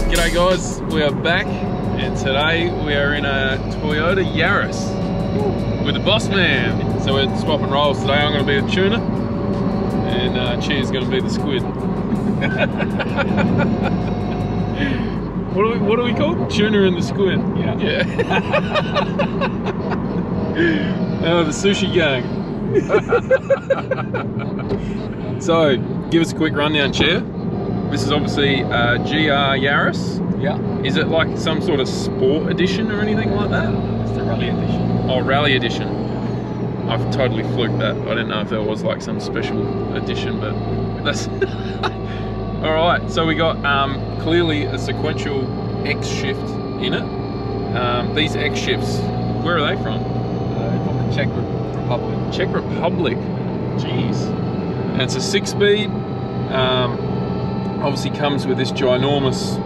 G'day guys, we are back and today we are in a Toyota Yaris with the boss man. So we're swapping roles today. I'm going to be the tuner and Chia's going to be the squid. What do we call? Tuner and the squid. Yeah. Oh, the sushi gang. So, give us a quick rundown, Chia. This is obviously a GR Yaris. Yeah. Is it like some sort of sport edition or anything like that? It's the rally edition. Oh, rally edition. I've totally fluked that. I didn't know if there was like some special edition, but that's... All right, so we got clearly a sequential X shift in it. These X shifts, where are they from? From the Czech Republic. Czech Republic. Jeez. And it's a 6-speed. Obviously comes with this ginormous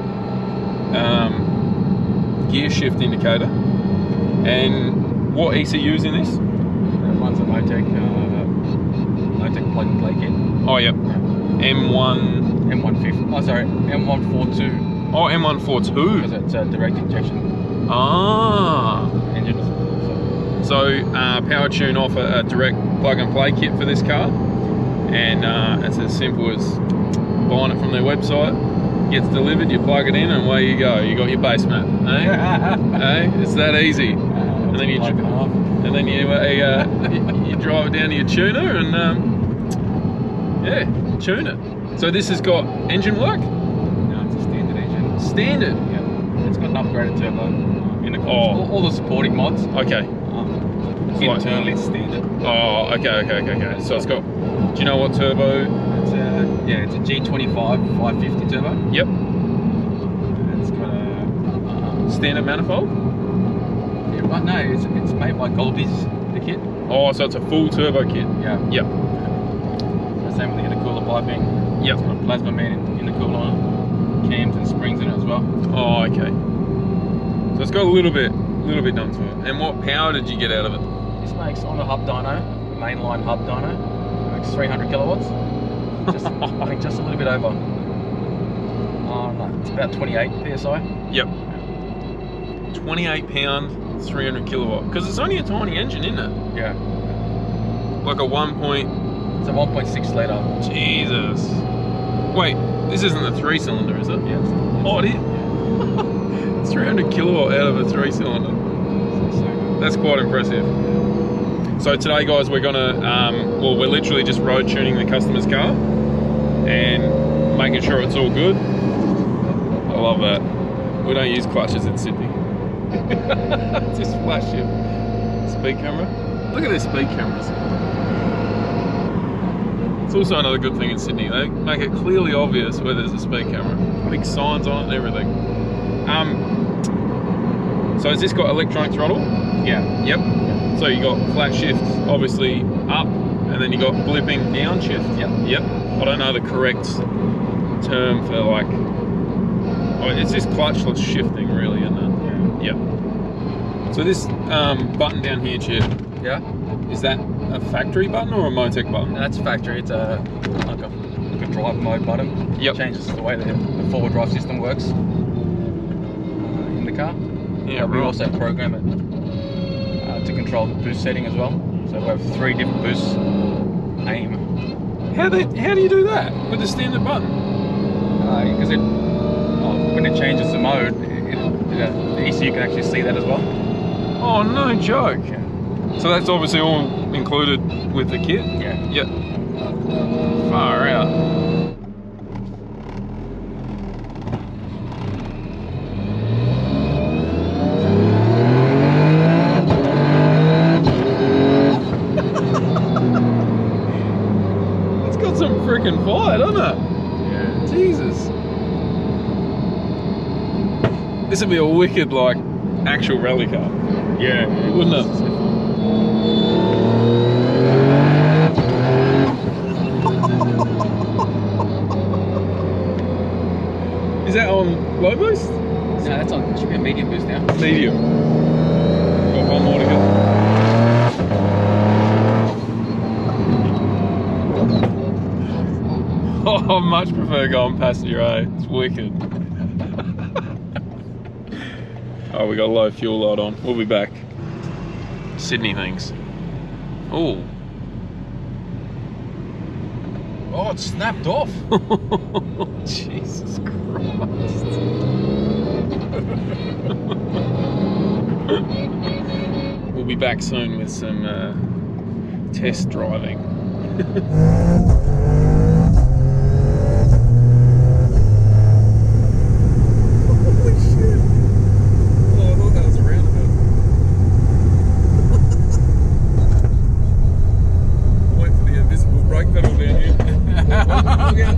gear shift indicator. And what ECU's in this? One's a Motec plug and play kit. Oh, yep. M150. Oh, sorry, M142. Oh, M142. Because it's a direct injection engine. So Powertune offer a direct plug and play kit for this car, and it's as simple as buying it from their website. Gets delivered, you plug it in, and away you go. You got your base map. Eh? It's that easy. And then you you drive it down to your tuner and yeah, tune it. So this has got engine work? No, it's a standard engine. Standard? Yeah. It's got an upgraded turbo in the car. All the supporting mods. Okay. Internally it's standard. Oh, okay. So it's got, do you know what turbo? It's a G25 550 turbo. Yep. It's got a standard manifold? Yeah, but no, it's made by Golby's, the kit. Oh, so it's a full turbo kit? Yeah. Yep. So same with the intercooler piping. Yep. It's got a plasma man intercooler on it, cams and springs in it as well. Oh, okay. So it's got a little bit done to it. And what power did you get out of it? This makes on a hub dyno, mainline hub dyno, makes 300 kilowatts. I think just a little bit over. No, it's about 28 psi. Yep. 28 pound, 300 kilowatt. Because it's only a tiny engine, isn't it? Yeah. Like a 1. It's a 1.6 litre. Jesus. Wait, this isn't a 3-cylinder, is it? Yeah. Oh, it is? It's 300 kilowatt out of a 3-cylinder. That's quite impressive. So today, guys, we're gonna, we're literally just road tuning the customer's car and making sure it's all good. I love that. We don't use clutches in Sydney. Just flash shift. Speed camera. Look at their speed cameras. It's also another good thing in Sydney. They make it clearly obvious where there's a speed camera. Big signs on it and everything. So has this got electronic throttle? Yeah. Yep. So you got flat shift, obviously up, and then you got blipping downshift. Yep. I don't know the correct term for like. Oh, it's just clutchless shifting, really, isn't it? Yeah. Yep. So this button down here, Chia. Yeah. Is that a factory button or a Motec button? That's factory. It's like a drive mode button. Yep. It changes the way the forward drive system works in the car. Yeah. We also program it to control the boost setting as well. So we have 3 different boosts. Aim. How do you do that with the standard button? Because when it changes the mode, the ECU can actually see that as well. Oh, no joke. Yeah. So that's obviously all included with the kit? Yeah. Yep. Far out. It's got some freaking fire, doesn't it? Yeah. Jesus. This would be a wicked, like, actual rally car. Yeah. Wouldn't it? Is that on low boost? No, that's on. It should be a medium boost now. Medium. Got one more to go. Oh, I much prefer going passenger A. It's wicked. Oh, we got a low fuel light on. We'll be back. Sydney things. Oh. Oh, it snapped off. Jesus Christ. We'll be back soon with some test driving. Holy shit. Oh, I thought that was a roundabout. Wait for the invisible brake pedal down here. Look out.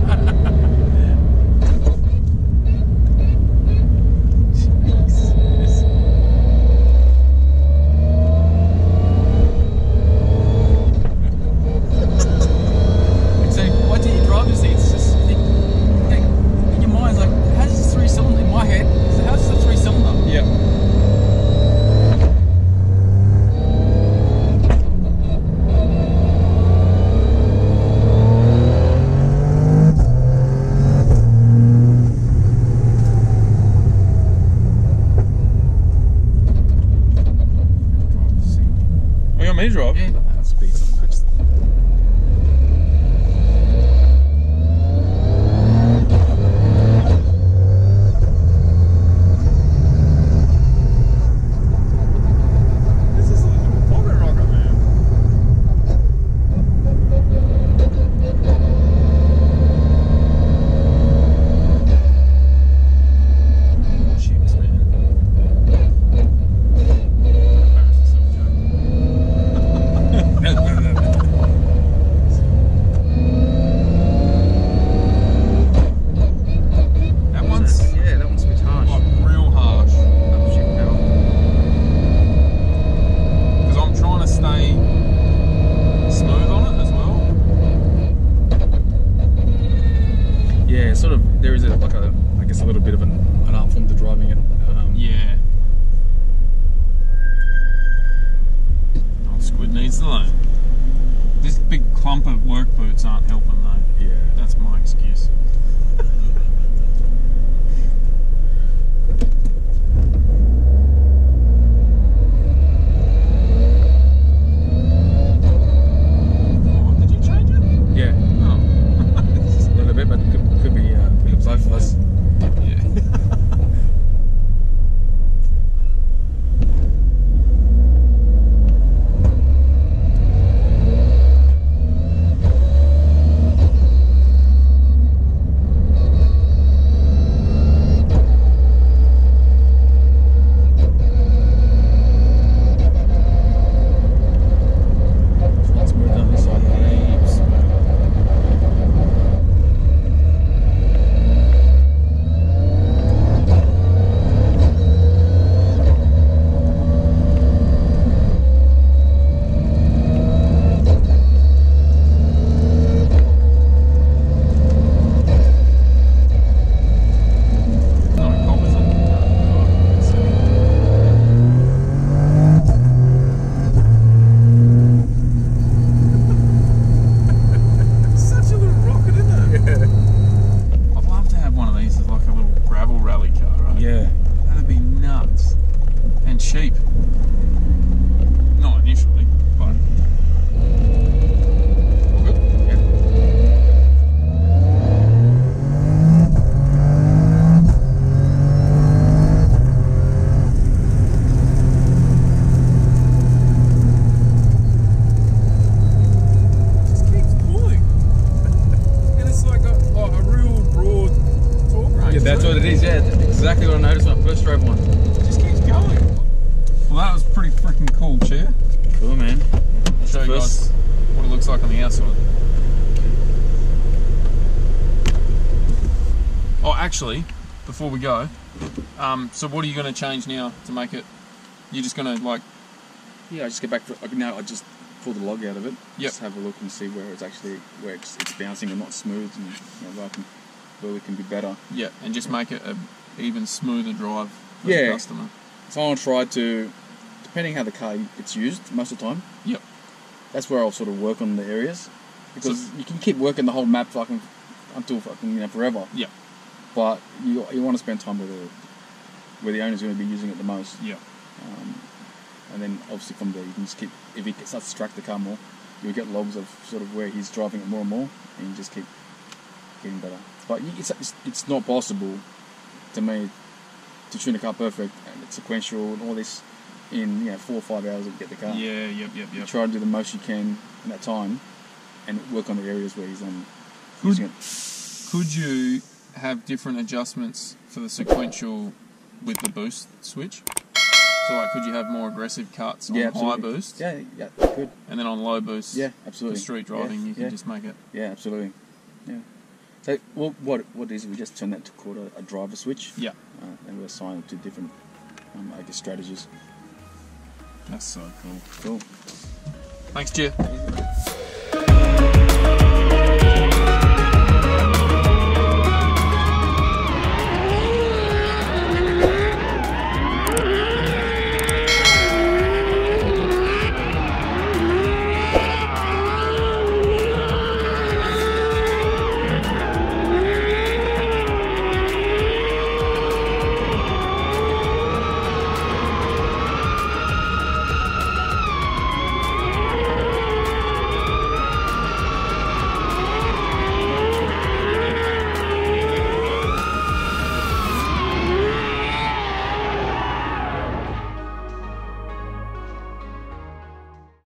Drop. Yeah, that's speed sometimes. This is a pocket rocket, man. Chicks, man. There is I guess a little bit of an art form to driving it. Yeah. Oh, Squid needs the loan. This big clump of work boots aren't helping though. Yeah. That's my excuse. Oh, did you change it? Yeah. Oh. A little bit, but it could be both of us. Yeah. Cheap. Not initially, but all good. Yeah. It just keeps pulling, and it's like a real broad torque range. Yeah, that's what it is. Yeah, that's exactly what I noticed when I first drove one. It just keeps going. Well, that was pretty freaking cool, chair. Cool, man. I'll show you guys what it looks like on the outside. Oh, actually, before we go, so what are you going to change now to make it? You're just going to Yeah, I just get back to now. I just pull the log out of it. Yep. Just have a look and see where it's bouncing and not smooth, and where we can be better. Yeah, and just make it an even smoother drive for the customer. So I'll try to, depending how the car gets used most of the time. Yep. That's where I'll sort of work on the areas, because you can keep working the whole map until forever. Yeah. But you want to spend time with where the owner's going to be using it the most. Yeah. And then obviously from there you can just keep, if he starts to track the car more, you'll get logs of sort of where he's driving it more and more, and you just keep getting better. But it's not possible to me to tune a car perfect and it's sequential and all this in 4 or 5 hours to get the car. Yeah, yep. You try to do the most you can in that time and work on the areas where he's using it. Could you have different adjustments for the sequential with the boost switch? So like, could you have more aggressive cuts on high boost? Yeah, you could. And then on low boost, absolutely. for street driving, you can just make it. Yeah, absolutely. Yeah. So what it is, we just turn that to called a driver switch. Yeah. And we assign it to different, strategies. That's so cool. Cool. Thanks, Jay.